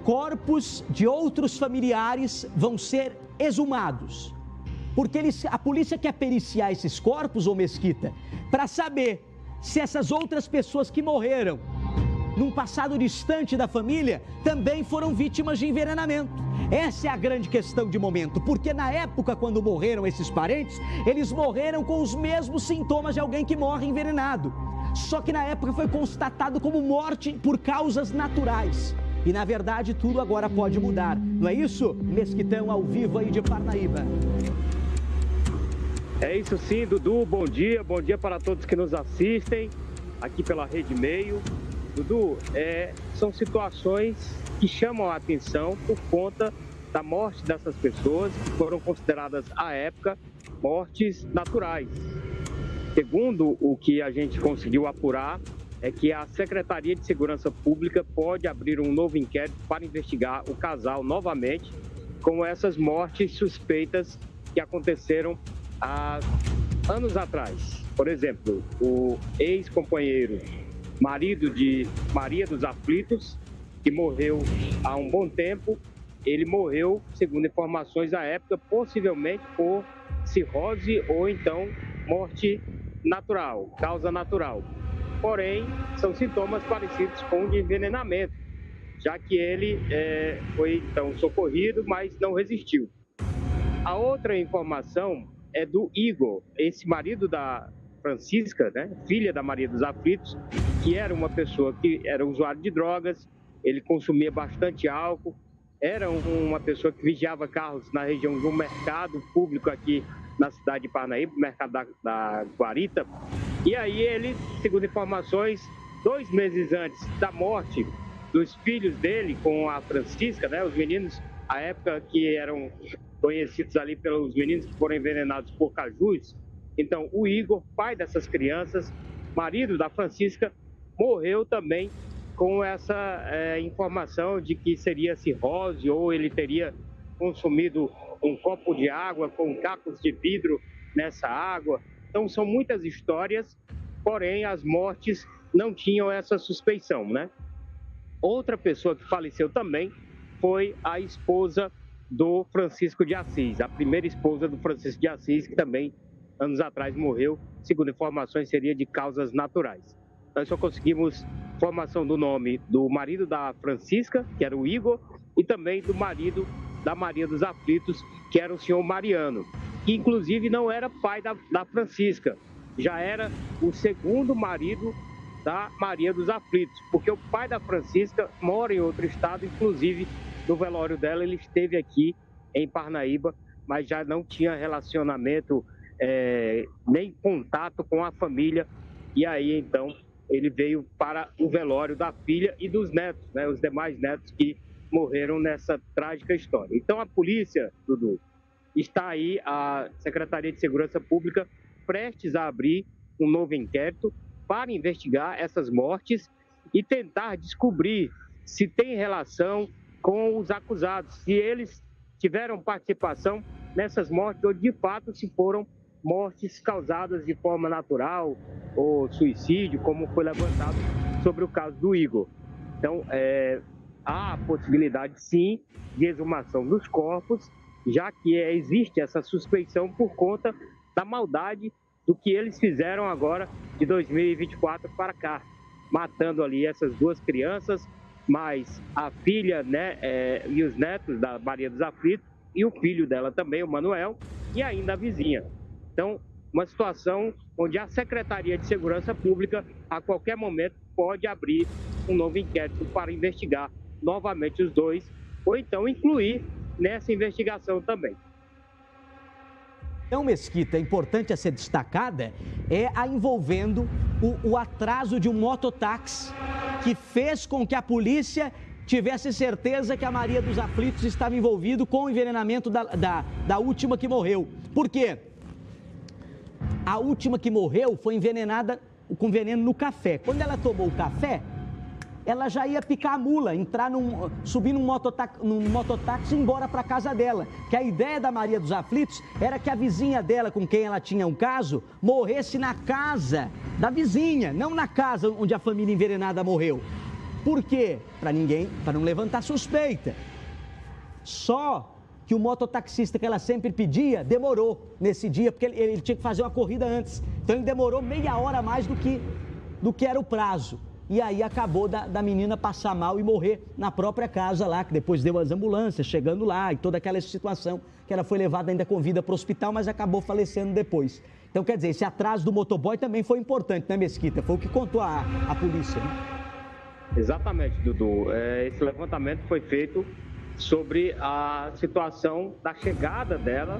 corpos de outros familiares vão ser exumados. Porque a polícia quer periciar esses corpos, ô Mesquita, para saber se essas outras pessoas que morreram num passado distante da família também foram vítimas de envenenamento. Essa é a grande questão de momento, porque na época, quando morreram esses parentes, eles morreram com os mesmos sintomas de alguém que morre envenenado. Só que na época foi constatado como morte por causas naturais. E na verdade tudo agora pode mudar. Não é isso? Mesquitão ao vivo aí de Parnaíba. É isso sim, Dudu. Bom dia para todos que nos assistem aqui pela Rede Meio. Dudu, são situações que chamam a atenção por conta da morte dessas pessoas que foram consideradas à época mortes naturais. Segundo o que a gente conseguiu apurar, é que a Secretaria de Segurança Pública pode abrir um novo inquérito para investigar o casal novamente com essas mortes suspeitas que aconteceram há anos atrás. Por exemplo, o ex-companheiro, marido de Maria dos Aflitos, que morreu há um bom tempo, ele morreu, segundo informações à época, possivelmente por cirrose ou então morte natural, causa natural. Porém, são sintomas parecidos com o de envenenamento, já que ele foi então socorrido, mas não resistiu. A outra informação é do Igor, esse marido da Francisca, né, filha da Maria dos Aflitos, que era uma pessoa que era usuário de drogas, ele consumia bastante álcool, era uma pessoa que vigiava carros na região de um mercado público aqui na cidade de Parnaíba, o mercado da Guarita. E aí ele, segundo informações, 2 meses antes da morte dos filhos dele com a Francisca, né, os meninos, à época que eram conhecidos ali pelos meninos que foram envenenados por cajus. Então, o Igor, pai dessas crianças, marido da Francisca, morreu também com essa informação de que seria cirrose ou ele teria consumido um copo de água com cacos de vidro nessa água. Então, são muitas histórias, porém, as mortes não tinham essa suspeição, né? Outra pessoa que faleceu também foi a esposa do Francisco de Assis, a primeira esposa do Francisco de Assis, que também, anos atrás, morreu, segundo informações, seria de causas naturais. Nós só conseguimos informação do nome do marido da Francisca, que era o Igor, e também do marido da Maria dos Aflitos, que era o senhor Mariano, que inclusive não era pai da Francisca, já era o segundo marido da Maria dos Aflitos, porque o pai da Francisca mora em outro estado, inclusive no velório dela ele esteve aqui em Parnaíba, mas já não tinha relacionamento, nem contato com a família, e aí então ele veio para o velório da filha e dos netos, né, os demais netos que morreram nessa trágica história. Então a polícia, Dudu, está aí, a Secretaria de Segurança Pública, prestes a abrir um novo inquérito para investigar essas mortes e tentar descobrir se tem relação com os acusados, se eles tiveram participação nessas mortes ou de fato se foram mortes causadas de forma natural ou suicídio, como foi levantado sobre o caso do Igor. Então, há a possibilidade, sim, de exumação dos corpos, já que existe essa suspeição por conta da maldade do que eles fizeram agora de 2024 para cá, matando ali essas 2 crianças, mais a filha, né, e os netos da Maria dos Aflitos, e o filho dela também, o Manuel, e ainda a vizinha. Então, uma situação onde a Secretaria de Segurança Pública, a qualquer momento, pode abrir um novo inquérito para investigar novamente os 2, ou então incluir nessa investigação também. Então, Mesquita, importante a ser destacada é a envolvendo o atraso de um mototáxi que fez com que a polícia tivesse certeza que a Maria dos Aflitos estava envolvida com o envenenamento da última que morreu. Por quê? A última que morreu foi envenenada com veneno no café. Quando ela tomou o café, ela já ia picar a mula, subir num mototáxi e ir embora para casa dela. Que a ideia da Maria dos Aflitos era que a vizinha dela, com quem ela tinha um caso, morresse na casa da vizinha, não na casa onde a família envenenada morreu. Por quê? Para não levantar suspeita. Só que o mototaxista que ela sempre pedia demorou nesse dia, porque ele tinha que fazer uma corrida antes. Então ele demorou meia hora a mais do que era o prazo. E aí acabou da menina passar mal e morrer na própria casa lá, que depois deu as ambulâncias chegando lá e toda aquela situação, que ela foi levada ainda com vida para o hospital, mas acabou falecendo depois. Então, quer dizer, esse atraso do motoboy também foi importante, né, Mesquita? Foi o que contou a polícia, né? Exatamente, Dudu. Esse levantamento foi feito sobre a situação da chegada dela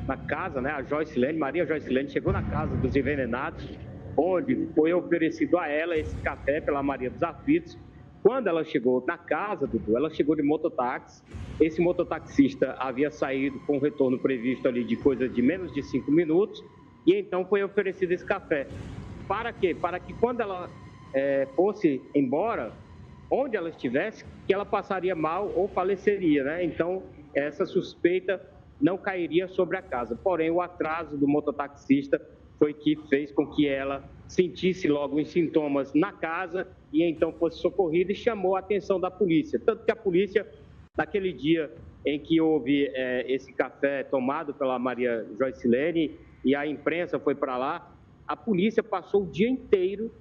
na casa, né? A Joycelene, Maria Joycelene, chegou na casa dos envenenados, onde foi oferecido a ela esse café pela Maria dos Aflitos. Quando ela chegou na casa, Dudu, ela chegou de mototáxi. Esse mototaxista havia saído com o retorno previsto ali de coisa de menos de 5 minutos, e então foi oferecido esse café. Para quê? Para que quando ela fosse embora, onde ela estivesse, que ela passaria mal ou faleceria, né? Então, essa suspeita não cairia sobre a casa. Porém, o atraso do mototaxista foi que fez com que ela sentisse logo os sintomas na casa e então fosse socorrida e chamou a atenção da polícia. Tanto que a polícia, naquele dia em que houve esse café tomado pela Maria Joycelene e a imprensa foi para lá, a polícia passou o dia inteiro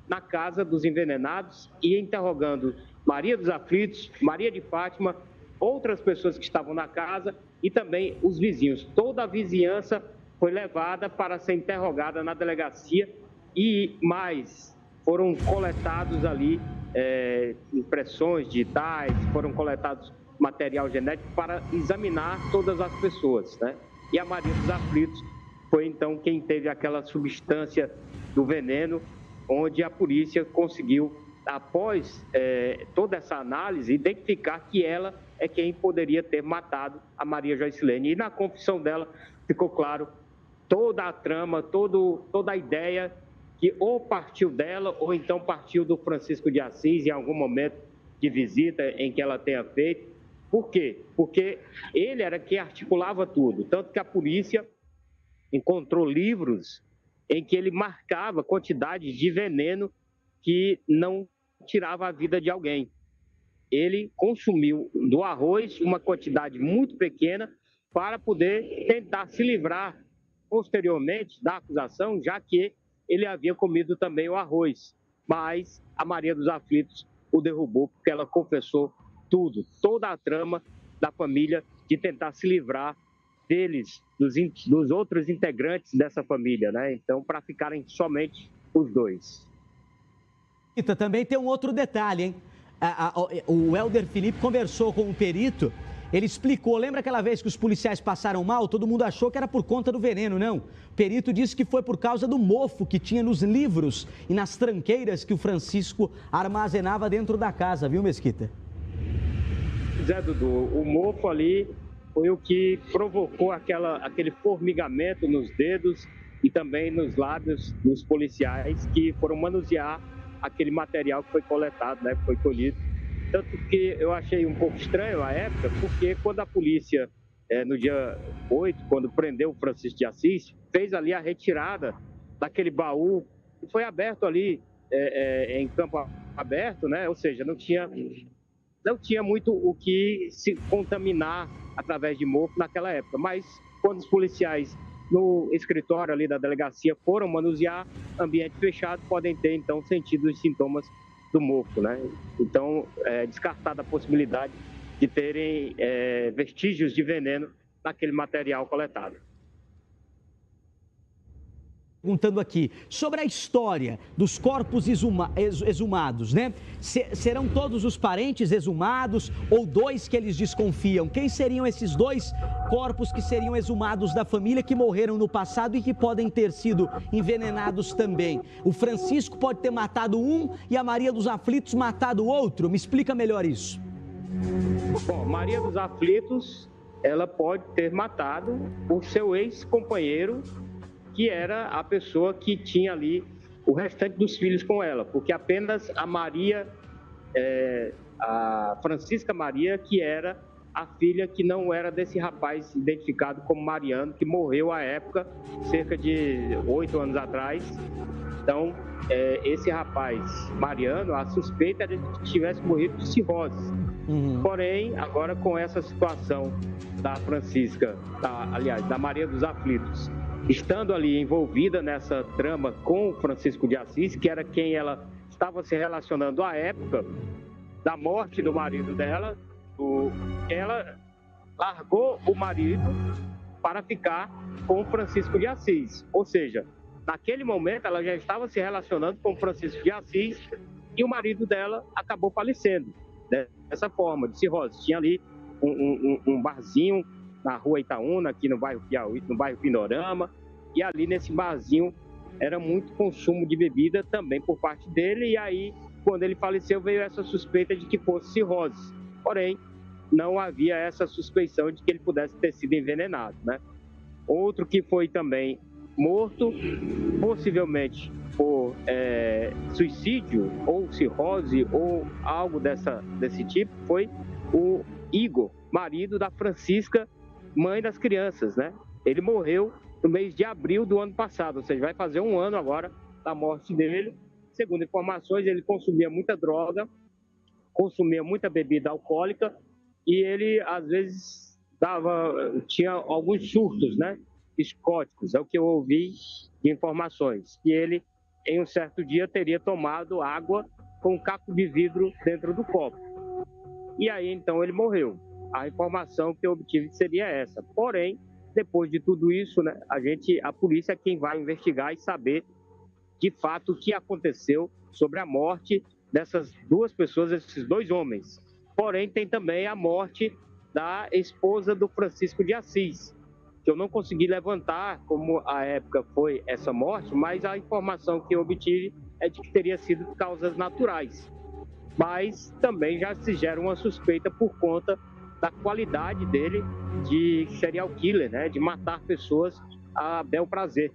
na casa dos envenenados e interrogando Maria dos Aflitos, Maria de Fátima, outras pessoas que estavam na casa e também os vizinhos. Toda a vizinhança foi levada para ser interrogada na delegacia e mais, foram coletados ali impressões digitais, foram coletados material genético para examinar todas as pessoas, né? E a Maria dos Aflitos foi então quem teve aquela substância do veneno, onde a polícia conseguiu, após toda essa análise, identificar que ela é quem poderia ter matado a Maria Joycelene. E na confissão dela ficou claro toda a trama, toda a ideia que ou partiu dela ou então partiu do Francisco de Assis em algum momento de visita em que ela tenha feito. Por quê? Porque ele era quem articulava tudo, tanto que a polícia encontrou livros em que ele marcava quantidades de veneno que não tirava a vida de alguém. Ele consumiu do arroz uma quantidade muito pequena para poder tentar se livrar posteriormente da acusação, já que ele havia comido também o arroz. Mas a Maria dos Aflitos o derrubou porque ela confessou tudo, toda a trama da família de tentar se livrar deles, dos outros integrantes dessa família, né? Então, para ficarem somente os dois. Também tem um outro detalhe, hein? O Helder Felipe conversou com um perito, ele explicou, lembra aquela vez que os policiais passaram mal? Todo mundo achou que era por conta do veneno, não. O perito disse que foi por causa do mofo que tinha nos livros e nas tranqueiras que o Francisco armazenava dentro da casa, viu, Mesquita? Zé Dudu, o mofo ali foi o que provocou aquele formigamento nos dedos e também nos lábios dos policiais que foram manusear aquele material que foi coletado, né, que foi colhido. Tanto que eu achei um pouco estranho a época, porque quando a polícia, no dia 8, quando prendeu o Francisco de Assis, fez ali a retirada daquele baú, que foi aberto ali em campo aberto, né, ou seja, não tinha muito o que se contaminar através de mofo naquela época, mas quando os policiais no escritório ali da delegacia foram manusear, ambiente fechado, podem ter então sentido os sintomas do mofo, né? Então, descartada a possibilidade de terem vestígios de veneno naquele material coletado. Perguntando aqui sobre a história dos corpos exumados, né? Serão todos os parentes exumados ou dois que eles desconfiam? Quem seriam esses dois corpos que seriam exumados da família que morreram no passado e que podem ter sido envenenados também? O Francisco pode ter matado um e a Maria dos Aflitos matado o outro? Me explica melhor isso. Bom, Maria dos Aflitos, ela pode ter matado o seu ex-companheiro, que era a pessoa que tinha ali o restante dos filhos com ela, porque apenas a Maria, a Francisca Maria, que era a filha que não era desse rapaz identificado como Mariano, que morreu à época, cerca de 8 anos atrás. Então, esse rapaz, Mariano, a suspeita era de que tivesse morrido de cirrose. Porém, agora com essa situação da Francisca, da Maria dos Aflitos, estando ali envolvida nessa trama com o Francisco de Assis, que era quem ela estava se relacionando à época da morte do marido dela, ela largou o marido para ficar com o Francisco de Assis. Ou seja, naquele momento ela já estava se relacionando com o Francisco de Assis e o marido dela acabou falecendo dessa forma, de cirrose. Tinha ali um barzinho na rua Itaúna, aqui no bairro Piauí, no bairro Pinorama, e ali nesse barzinho era muito consumo de bebida também por parte dele, e aí, quando ele faleceu, veio essa suspeita de que fosse cirrose. Porém, não havia essa suspeição de que ele pudesse ter sido envenenado, né? Outro que foi também morto, possivelmente por suicídio ou cirrose ou algo desse tipo, foi o Igor, marido da Francisca, mãe das crianças, né? Ele morreu no mês de abril do ano passado, ou seja, vai fazer um ano agora da morte dele. Segundo informações, ele consumia muita droga, consumia muita bebida alcoólica e ele, às vezes, tinha alguns surtos, né, psicóticos, é o que eu ouvi de informações, que ele, em um certo dia, teria tomado água com um caco de vidro dentro do copo. E aí, então, ele morreu. A informação que eu obtive seria essa. Porém, depois de tudo isso, né, a polícia é quem vai investigar e saber, de fato, o que aconteceu sobre a morte dessas duas pessoas, esses dois homens. Porém, tem também a morte da esposa do Francisco de Assis, que eu não consegui levantar como a época foi essa morte, mas a informação que eu obtive é de que teria sido causas naturais. Mas também já se gera uma suspeita por conta da qualidade dele de serial killer, né? De matar pessoas a bel prazer.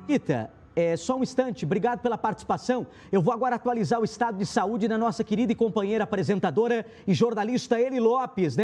Rita, só um instante, obrigado pela participação. Eu vou agora atualizar o estado de saúde da nossa querida e companheira apresentadora e jornalista Eli Lopes, né?